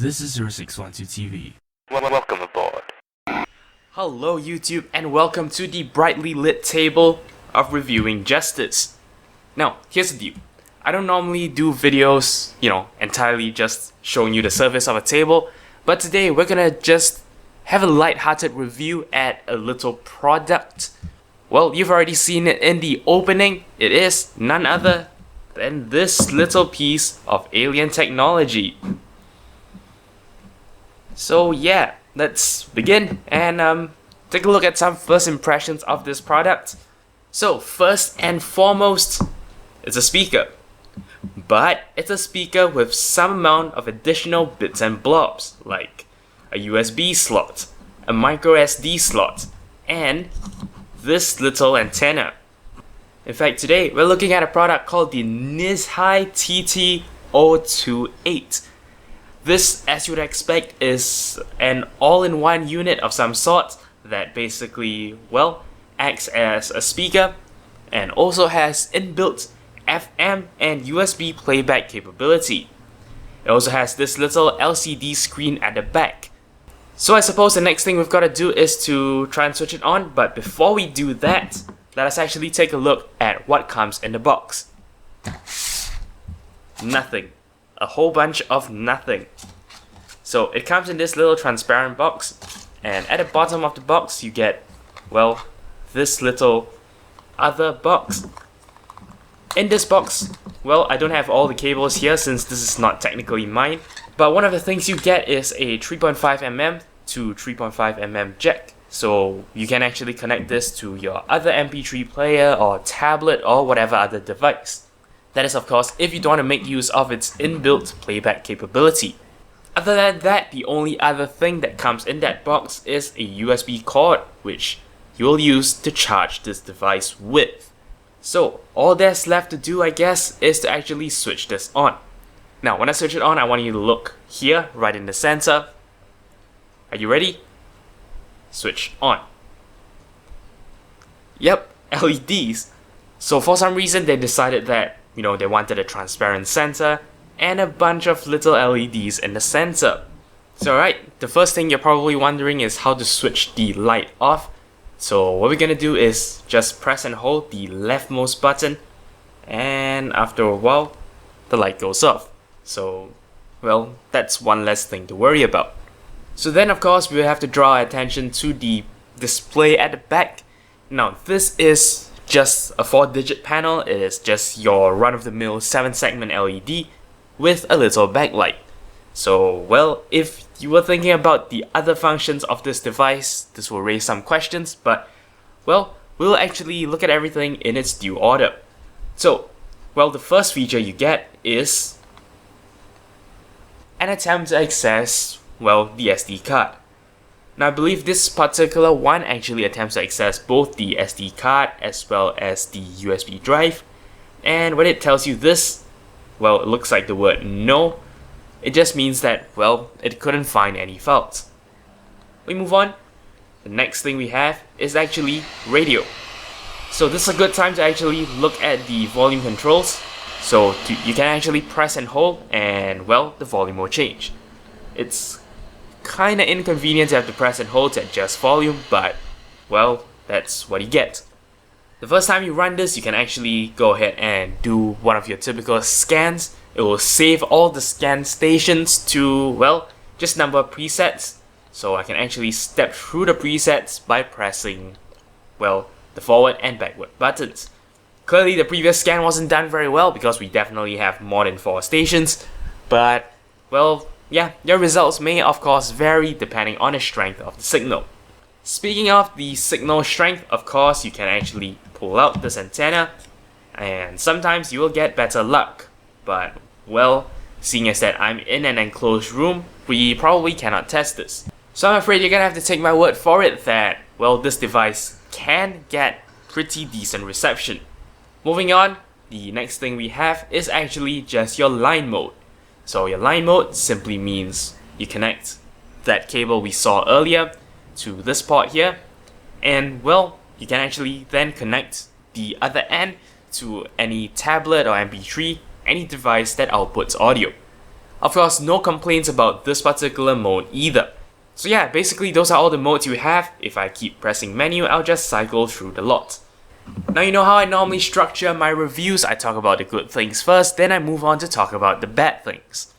This is your 612 TV. Welcome aboard. Hello YouTube and welcome to the brightly lit table of reviewing justice. Now, here's the deal. I don't normally do videos, entirely just showing you the surface of a table, but today we're gonna just have a light-hearted review at a little product. Well, you've already seen it in the opening. It is none other than this little piece of alien technology. So yeah, let's begin and take a look at some first impressions of this product. So first and foremost, it's a speaker. But it's a speaker with some amount of additional bits and blobs, like a USB slot, a MicroSD slot, and this little antenna. In fact, today we're looking at a product called the NiZHi TT-028. This, as you would expect, is an all-in-one unit of some sort that basically, acts as a speaker and also has inbuilt FM and USB playback capability. It also has this little LCD screen at the back. So I suppose the next thing we've got to do is to try and switch it on, but before we do that, let us actually take a look at what comes in the box. Nothing. A whole bunch of nothing. So it comes in this little transparent box, and at the bottom of the box you get, this little other box. In this box, I don't have all the cables here since this is not technically mine, but one of the things you get is a 3.5mm to 3.5mm jack. So you can actually connect this to your other MP3 player or tablet or whatever other device. That is, of course, if you don't want to make use of its inbuilt playback capability. Other than that, the only other thing that comes in that box is a USB cord, which you'll use to charge this device with. So, all there's left to do, I guess, is to actually switch this on. Now, when I switch it on, I want you to look here, right in the center. Are you ready? Switch on. Yep, LEDs. So for some reason, they decided that they wanted a transparent center and a bunch of little LEDs in the center. So the first thing you're probably wondering is how to switch the light off. So what we're gonna do is just press and hold the leftmost button, and after a while, the light goes off. So, that's one less thing to worry about. So then of course, we have to draw our attention to the display at the back. Now this is just a 4-digit panel. It is just your run-of-the-mill 7-segment LED with a little backlight. So, if you were thinking about the other functions of this device, this will raise some questions, but, we'll actually look at everything in its due order. So, the first feature you get is an attempt to access, the SD card. Now I believe this particular one actually attempts to access both the SD card as well as the USB drive, and when it tells you this, it looks like the word no. It just means that, it couldn't find any faults. We move on. The next thing we have is actually radio. So this is a good time to actually look at the volume controls. So you can actually press and hold and, the volume will change. It's kinda inconvenient to have to press and hold to adjust volume, but that's what you get. The first time you run this, you can actually go ahead and do one of your typical scans. It will save all the scan stations to, just number of presets. So I can actually step through the presets by pressing, the forward and backward buttons. Clearly the previous scan wasn't done very well because we definitely have more than 4 stations, but, your results may of course vary depending on the strength of the signal. Speaking of the signal strength, of course you can actually pull out this antenna, and sometimes you will get better luck. But, seeing as that I'm in an enclosed room, we probably cannot test this. So I'm afraid you're gonna have to take my word for it that, this device can get pretty decent reception. Moving on, the next thing we have is actually just your line mode. So your line mode simply means you connect that cable we saw earlier to this port here, and you can actually then connect the other end to any tablet or MP3, any device that outputs audio. Of course, no complaints about this particular mode either. So yeah, basically those are all the modes you have. If I keep pressing menu, I'll just cycle through the lot. Now you know how I normally structure my reviews. I talk about the good things first, then I move on to talk about the bad things.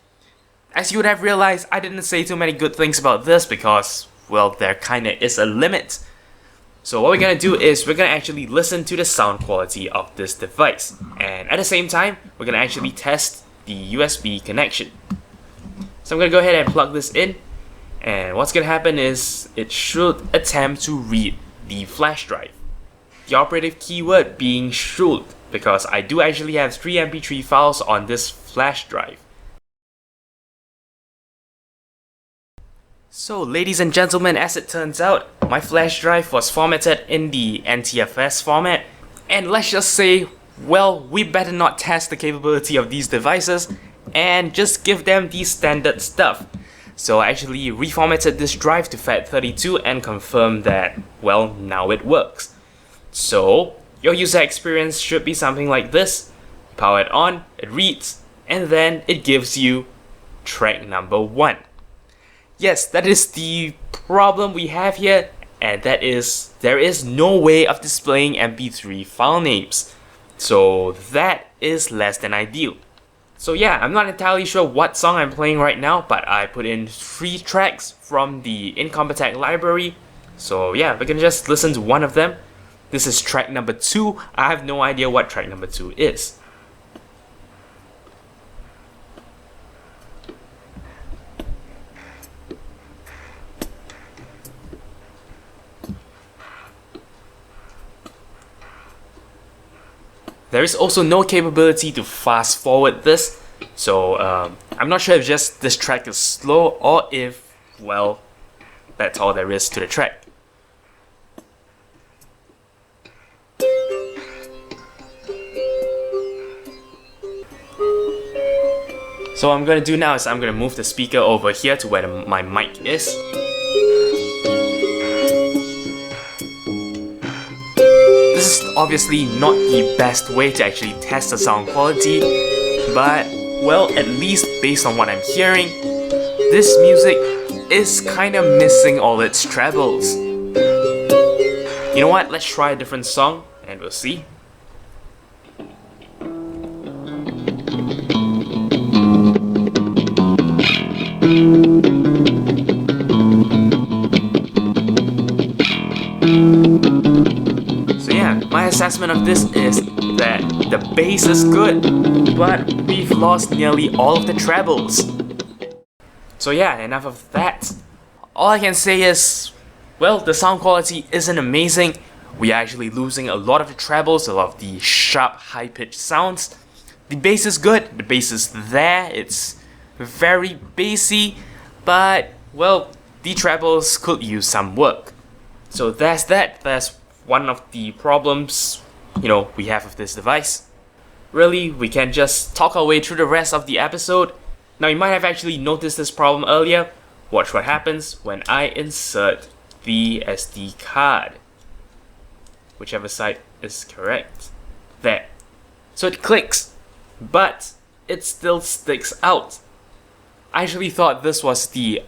As you would have realized, I didn't say too many good things about this because, well, there kinda is a limit. So what we're gonna do is we're gonna actually listen to the sound quality of this device, and at the same time, we're gonna actually test the USB connection. So I'm gonna go ahead and plug this in, and what's gonna happen is it should attempt to read the flash drive. The operative keyword being should, because I do actually have 3 MP3 files on this flash drive. So ladies and gentlemen, as it turns out, my flash drive was formatted in the NTFS format, and let's just say, well, we better not test the capability of these devices and just give them the standard stuff. So I actually reformatted this drive to FAT32 and confirmed that, well, now it works. So your user experience should be something like this. Power it on, it reads, and then it gives you track number 1. Yes, that is the problem we have here, and that is there is no way of displaying MP3 file names. So that is less than ideal. So yeah, I'm not entirely sure what song I'm playing right now, but I put in 3 tracks from the Incompetech library. So yeah, we can just listen to one of them. This is track number 2. I have no idea what track number 2 is. There is also no capability to fast forward this, so I'm not sure if just this track is slow or if, well, that's all there is to the track. So what I'm going to do now is I'm going to move the speaker over here to where my mic is. This is obviously not the best way to actually test the sound quality, but, well, at least based on what I'm hearing, this music is kinda missing all its trebles. You know what, let's try a different song and we'll see. My assessment of this is that the bass is good, but we've lost nearly all of the trebles. So yeah, enough of that. All I can say is, well, the sound quality isn't amazing. We're actually losing a lot of the trebles, a lot of the sharp, high-pitched sounds. The bass is good, the bass is there, it's very bassy, but, well, the trebles could use some work. So that's that. That's one of the problems, we have with this device. Really, we can just talk our way through the rest of the episode. Now, you might have actually noticed this problem earlier. Watch what happens when I insert the SD card. Whichever side is correct. There. So it clicks, but it still sticks out. I actually thought this was the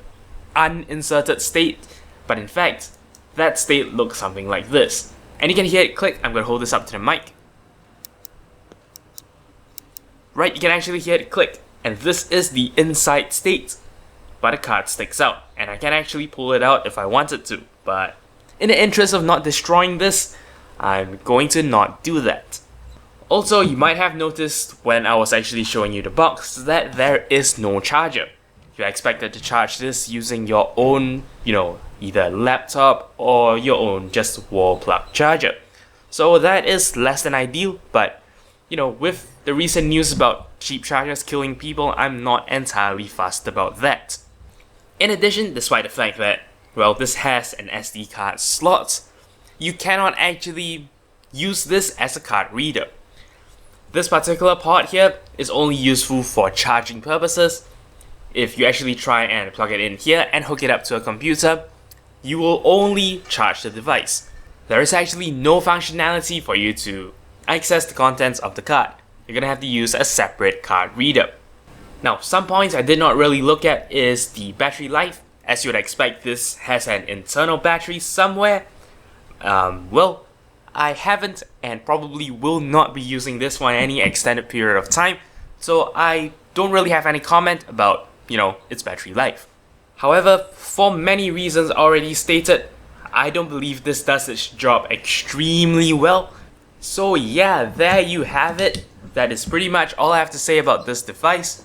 uninserted state, but in fact, that state looks something like this. And you can hear it click. I'm going to hold this up to the mic. Right, you can actually hear it click. And this is the inside state. But the card sticks out. And I can actually pull it out if I wanted to. But in the interest of not destroying this, I'm going to not do that. Also, you might have noticed when I was actually showing you the box that there is no charger. You're expected to charge this using your own, either laptop or your own just wall plug charger. So that is less than ideal, but with the recent news about cheap chargers killing people, I'm not entirely fussed about that. In addition, despite the fact that, well, this has an SD card slot, you cannot actually use this as a card reader. This particular port here is only useful for charging purposes. If you actually try and plug it in here and hook it up to a computer, you will only charge the device. There is actually no functionality for you to access the contents of the card. You're gonna have to use a separate card reader. Now, some points I did not really look at is the battery life. As you would expect, this has an internal battery somewhere. Well, I haven't and probably will not be using this for any extended period of time, so I don't really have any comment about, its battery life. However, for many reasons already stated, I don't believe this does its job extremely well. So yeah, there you have it. That is pretty much all I have to say about this device.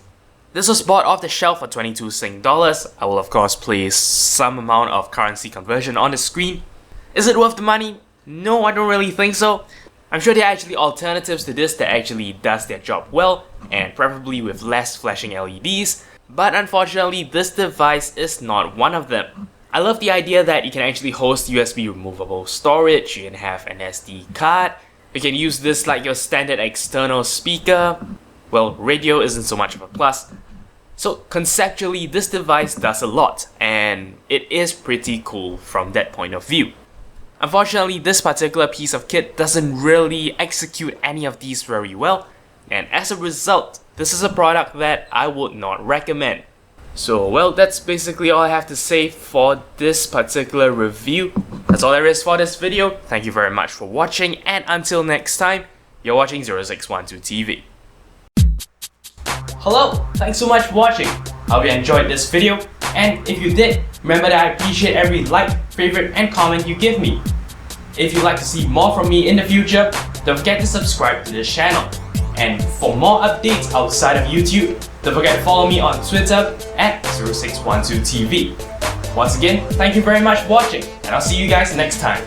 This was bought off the shelf for 22 Sing dollars. I will of course place some amount of currency conversion on the screen. Is it worth the money? No, I don't really think so. I'm sure there are actually alternatives to this that actually does their job well, and preferably with less flashing LEDs, but unfortunately this device is not one of them. I love the idea that you can actually host USB removable storage, you can have an SD card, you can use this like your standard external speaker. Well, radio isn't so much of a plus. So conceptually, this device does a lot, and it is pretty cool from that point of view. Unfortunately, this particular piece of kit doesn't really execute any of these very well, and as a result, this is a product that I would not recommend. So well, that's basically all I have to say for this particular review. That's all there is for this video. Thank you very much for watching, and until next time, you're watching 0612 TV. Hello, thanks so much for watching. I hope you enjoyed this video, and if you did, remember that I appreciate every like, favorite, and comment you give me. If you'd like to see more from me in the future, don't forget to subscribe to this channel. And for more updates outside of YouTube, don't forget to follow me on Twitter at 0612TV. Once again, thank you very much for watching, and I'll see you guys next time.